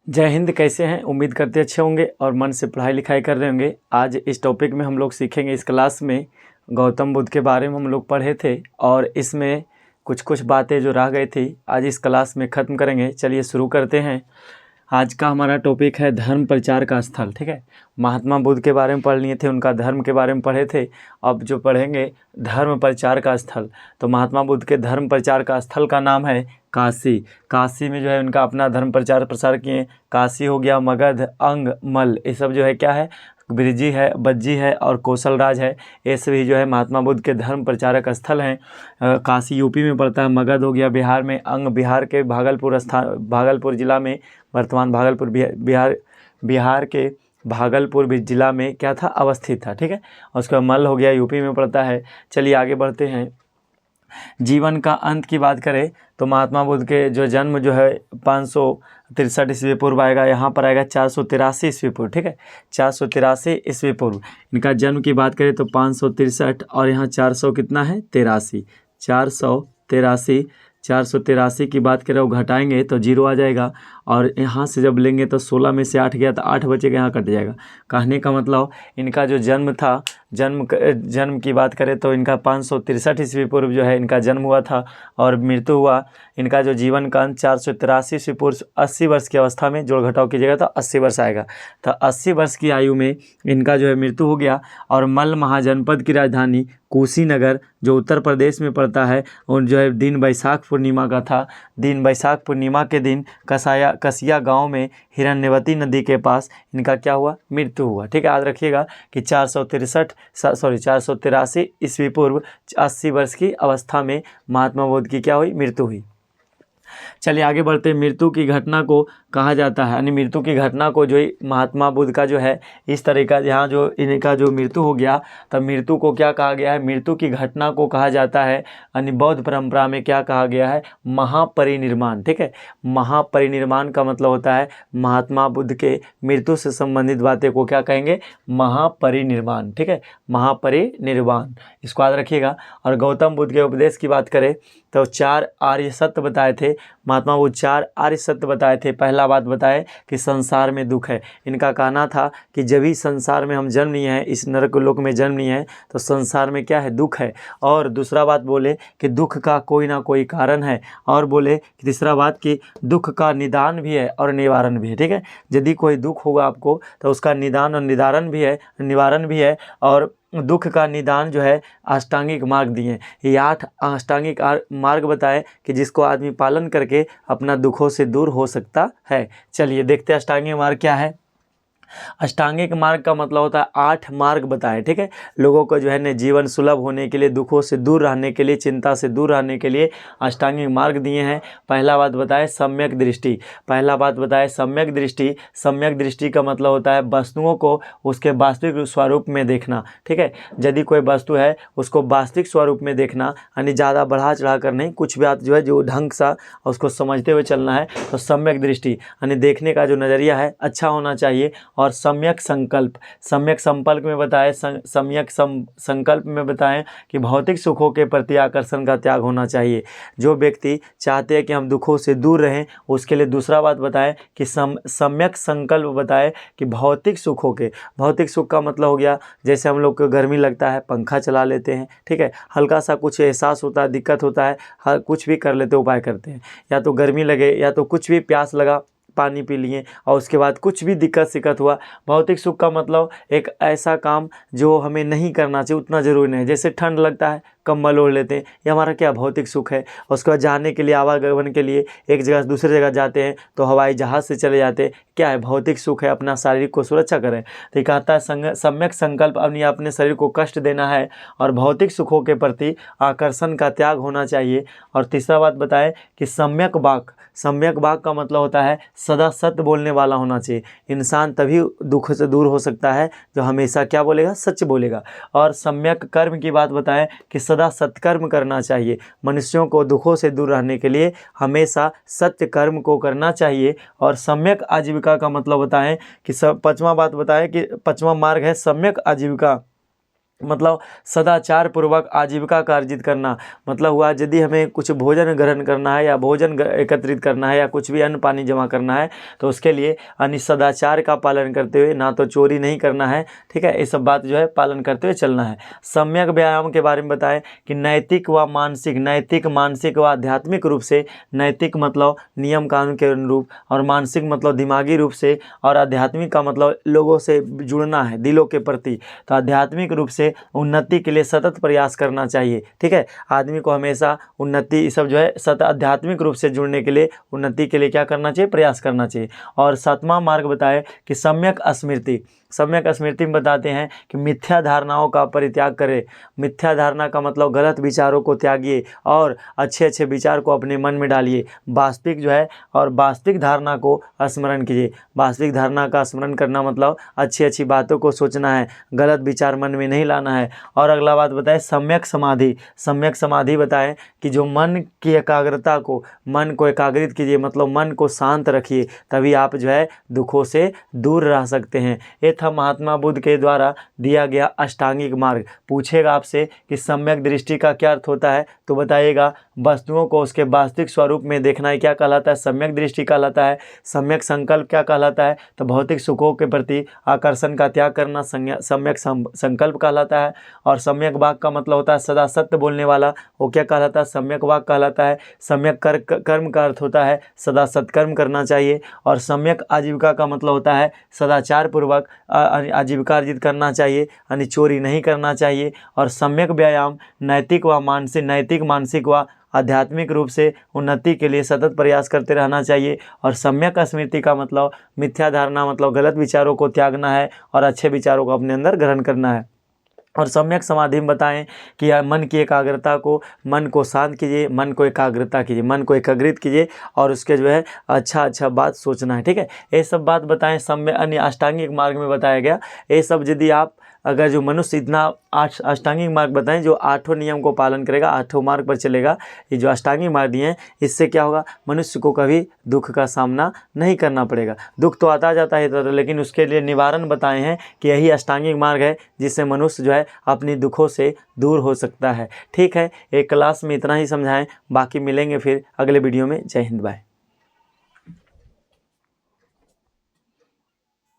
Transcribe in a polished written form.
जय हिंद। कैसे हैं? उम्मीद करते अच्छे होंगे और मन से पढ़ाई लिखाई कर रहे होंगे। आज इस टॉपिक में हम लोग सीखेंगे। इस क्लास में गौतम बुद्ध के बारे में हम लोग पढ़े थे और इसमें कुछ कुछ बातें जो रह गई थी आज इस क्लास में ख़त्म करेंगे। चलिए शुरू करते हैं। आज का हमारा टॉपिक है धर्म प्रचार का स्थल। ठीक है, महात्मा बुद्ध के बारे में पढ़ लिए थे, उनका धर्म के बारे में पढ़े थे। अब जो पढ़ेंगे धर्म प्रचार का स्थल, तो महात्मा बुद्ध के धर्म प्रचार का स्थल का नाम है काशी। काशी में जो है उनका अपना धर्म प्रचार प्रसार किए। काशी हो गया, मगध, अंग, मल, ये सब जो है क्या है, ब्रिजी है, बज्जी है और कौशल राज है। ये सभी जो है महात्मा बुद्ध के धर्म प्रचारक स्थल हैं। काशी यूपी में पड़ता है, मगध हो गया बिहार में, अंग बिहार के भागलपुर ज़िला में, वर्तमान भागलपुर बिहार के भागलपुर ज़िला में क्या था, अवस्थित था। ठीक है, और उसका मल हो गया यूपी में पड़ता है। चलिए आगे बढ़ते हैं। जीवन का अंत की बात करें तो महात्मा बुद्ध के जो जन्म जो है 563 ईस्वी पूर्व आएगा, यहाँ पर आएगा 483 ईस्वी पूर्व। ठीक है, 483 ईस्वी पूर्व इनका जन्म की बात करें तो 563 और यहाँ 400 कितना है, 83, 483 की बात करें वो घटाएंगे तो 0 आ जाएगा, और यहाँ से जब लेंगे तो 16 में से 8 गया तो 8 बचेगा, यहाँ कट जाएगा। कहने का मतलब इनका जो जन्म था, जन्म की बात करें तो इनका 563 ईस्वी पूर्व जो है इनका जन्म हुआ था और मृत्यु हुआ। इनका जो जीवन का अंत 483 ईस्वी पूर्व 80 वर्ष की अवस्था में, जोड़ घटाव कीजिएगा तो 80 वर्ष आएगा। तो 80 वर्ष की आयु में इनका जो है मृत्यु हो गया। और मल महाजनपद की राजधानी कुशीनगर जो उत्तर प्रदेश में पड़ता है, और जो है दिन बैसाख पूर्णिमा का था। दिन बैसाख पूर्णिमा के दिन कसिया गांव में हिरण्यवती नदी के पास इनका क्या हुआ, मृत्यु हुआ। ठीक है, याद रखिएगा कि 483 ईस्वी पूर्व 80 वर्ष की अवस्था में महात्मा बुद्ध की क्या हुई, मृत्यु हुई। चलिए आगे बढ़ते हैं। मृत्यु की घटना को कहा जाता है, यानी मृत्यु की घटना को जो महात्मा बुद्ध का जो है इस तरह का, यहाँ जो इनका जो मृत्यु हो गया, तब मृत्यु को क्या कहा गया है, मृत्यु की घटना को कहा जाता है, यानी बौद्ध परंपरा में क्या कहा गया है, महापरिनिर्वाण। ठीक है, महापरिनिर्वाण का मतलब होता है महात्मा बुद्ध के मृत्यु से संबंधित बातें को क्या कहेंगे, महापरिनिर्वाण। ठीक है, महापरिनिर्वाण, इसको याद रखिएगा। और गौतम बुद्ध के उपदेश की बात करें तो 4 आर्य सत्य बताए थे महात्मा बुद्ध, 4 आर्य सत्य बताए थे। पहला बात बताए कि संसार में दुख है। इनका कहना था कि जब भी संसार में हम जन्म लिए हैं, इस नरक लोक में जन्म लिए हैं, तो संसार में क्या है, दुख है। और दूसरा बात बोले कि दुख का कोई ना कोई कारण है। और बोले कि तीसरा बात कि दुख का निदान भी है और निवारण भी है। ठीक है, यदि कोई दुख होगा आपको तो उसका निदान और निवारण भी है। और दुख का निदान जो है अष्टांगिक मार्ग दिए, ये 8 अष्टांगिक मार्ग बताए कि जिसको आदमी पालन करके अपना दुखों से दूर हो सकता है। चलिए देखते हैं अष्टांगिक मार्ग क्या है। अष्टांगिक मार्ग का मतलब होता है 8 मार्ग बताए। ठीक है, लोगों को जो है ना जीवन सुलभ होने के लिए, दुखों से दूर रहने के लिए, चिंता से दूर रहने के लिए अष्टांगिक मार्ग दिए हैं। पहला बात बताए सम्यक दृष्टि। सम्यक दृष्टि का मतलब होता है वस्तुओं को उसके वास्तविक स्वरूप में देखना। ठीक है, यदि कोई वस्तु है उसको वास्तविक स्वरूप में देखना, यानी ज़्यादा बढ़ा चढ़ा कर नहीं, कुछ बात जो है जो ढंग सा उसको समझते हुए चलना है। तो सम्यक दृष्टि यानी देखने का जो नज़रिया है अच्छा होना चाहिए। और सम्यक संकल्प में बताएं, संकल्प में बताएं कि भौतिक सुखों के प्रति आकर्षण का त्याग होना चाहिए। जो व्यक्ति चाहते हैं कि हम दुखों से दूर रहें, उसके लिए दूसरा बात बताएं कि सम्यक संकल्प बताएं कि भौतिक सुख का मतलब हो गया, जैसे हम लोग को गर्मी लगता है पंखा चला लेते हैं। ठीक है, हल्का सा कुछ एहसास होता है, दिक्कत होता है, हर कुछ भी कर लेते, उपाय करते हैं। या तो गर्मी लगे या तो कुछ भी प्यास लगा, पानी पी लिए, और उसके बाद कुछ भी दिक्कत हुआ। भौतिक सुख का मतलब एक ऐसा काम जो हमें नहीं करना चाहिए, उतना ज़रूरी नहीं। जैसे ठंड लगता है कंबल ओढ़ लेते हैं, ये हमारा क्या भौतिक सुख है। उसके बाद जाने के लिए, आवागमन के लिए एक जगह से दूसरी जगह जाते हैं तो हवाई जहाज़ से चले जाते हैं, क्या है, भौतिक सुख है। अपना शारीरिक को सुरक्षा करें। तो ये कहता है सम्यक संकल्प अपने शरीर को कष्ट देना है और भौतिक सुखों के प्रति आकर्षण का त्याग होना चाहिए। और तीसरा बात बताए कि सम्यक वाक का मतलब होता है सदा सत्य बोलने वाला होना चाहिए। इंसान तभी दुख से दूर हो सकता है जो हमेशा क्या बोलेगा, सच बोलेगा। और सम्यक कर्म की बात बताएं कि सदा सत्कर्म करना चाहिए। मनुष्यों को दुखों से दूर रहने के लिए हमेशा सत्य कर्म को करना चाहिए। और सम्यक आजीविका का मतलब बताएं कि 5वां बात बताएं कि 5वां मार्ग है सम्यक आजीविका। मतलब सदाचार पूर्वक आजीविका का अर्जित करना, मतलब हुआ यदि हमें कुछ भोजन ग्रहण करना है या भोजन एकत्रित करना है या कुछ भी अन्न पानी जमा करना है तो उसके लिए यानी सदाचार का पालन करते हुए, ना तो चोरी नहीं करना है, ठीक है, ये सब बात जो है पालन करते हुए चलना है। सम्यक व्यायाम के बारे में बताएं कि नैतिक मानसिक व आध्यात्मिक रूप से, नैतिक मतलब नियम कानून के अनुरूप, और मानसिक मतलब दिमागी रूप से, और आध्यात्मिक का मतलब लोगों से जुड़ना है दिलों के प्रति। तो आध्यात्मिक रूप से उन्नति के लिए सतत प्रयास करना चाहिए, ठीक है। आदमी को हमेशा उन्नति सब जो है आध्यात्मिक रूप से जुड़ने के लिए, उन्नति के लिए क्या करना चाहिए, प्रयास करना चाहिए। और 7वां मार्ग बताए कि सम्यक स्मृति में बताते हैं कि मिथ्या धारणाओं का परित्याग करें। मिथ्या धारणा का मतलब गलत विचारों को त्यागिए और अच्छे अच्छे विचार को अपने मन में डालिए। वास्तविक जो है और वास्तविक धारणा को स्मरण कीजिए। वास्तविक धारणा का स्मरण करना मतलब अच्छी अच्छी बातों को सोचना है, गलत विचार मन में नहीं लाना है। और अगला बात बताए सम्यक समाधि बताएं कि जो मन की एकाग्रता को, मन को एकाग्रित कीजिए, मतलब मन को शांत रखिए, तभी आप जो है दुखों से दूर रह सकते हैं। ये था महात्मा बुद्ध के द्वारा दिया गया अष्टांगिक मार्ग। पूछेगा आपसे कि सम्यक दृष्टि का क्या अर्थ होता है, तो बताइएगा वस्तुओं को उसके वास्तविक स्वरूप में देखना ही क्या कहलाता है, सम्यक दृष्टि कहलाता है। सम्यक संकल्प क्या कहलाता है, तो भौतिक सुखों के प्रति आकर्षण का त्याग करना सम्यक संकल्प कहलाता है। और सम्यक वाक का मतलब होता है सदा सत्य बोलने वाला, वो क्या कहलाता है, सम्यक वाक कहलाता है। सम्यक कर्म का अर्थ होता है सदा सत्कर्म करना चाहिए। और सम्यक आजीविका का मतलब होता है सदाचार पूर्वक आजीविका अर्जित करना चाहिए, यानी चोरी नहीं करना चाहिए। और सम्यक व्यायाम नैतिक मानसिक व आध्यात्मिक रूप से उन्नति के लिए सतत प्रयास करते रहना चाहिए। और सम्यक स्मृति का मतलब मिथ्या धारणा मतलब गलत विचारों को त्यागना है और अच्छे विचारों को अपने अंदर ग्रहण करना है। और सम्यक समाधि में बताएं कि मन की एकाग्रता को, मन को शांत कीजिए, मन को एकाग्रित कीजिए और उसके जो है अच्छा बात सोचना है, ठीक है। ये सब बात बताएं सम्यक अन्य अष्टांगिक मार्ग में बताया गया। ये सब यदि आप अगर जो मनुष्य इतना 8 अष्टांगिक मार्ग बताएं जो 8 नियम को पालन करेगा, 8 मार्ग पर चलेगा, ये जो अष्टांगिक मार्ग दिए हैं, इससे क्या होगा, मनुष्य को कभी दुख का सामना नहीं करना पड़ेगा। दुख तो आता जाता है लेकिन उसके लिए निवारण बताए हैं कि यही अष्टांगिक मार्ग है जिससे मनुष्य जो है अपनी दुखों से दूर हो सकता है, ठीक है। एक क्लास में इतना ही समझाएं, बाकी मिलेंगे फिर अगले वीडियो में। जय हिंद, बाय।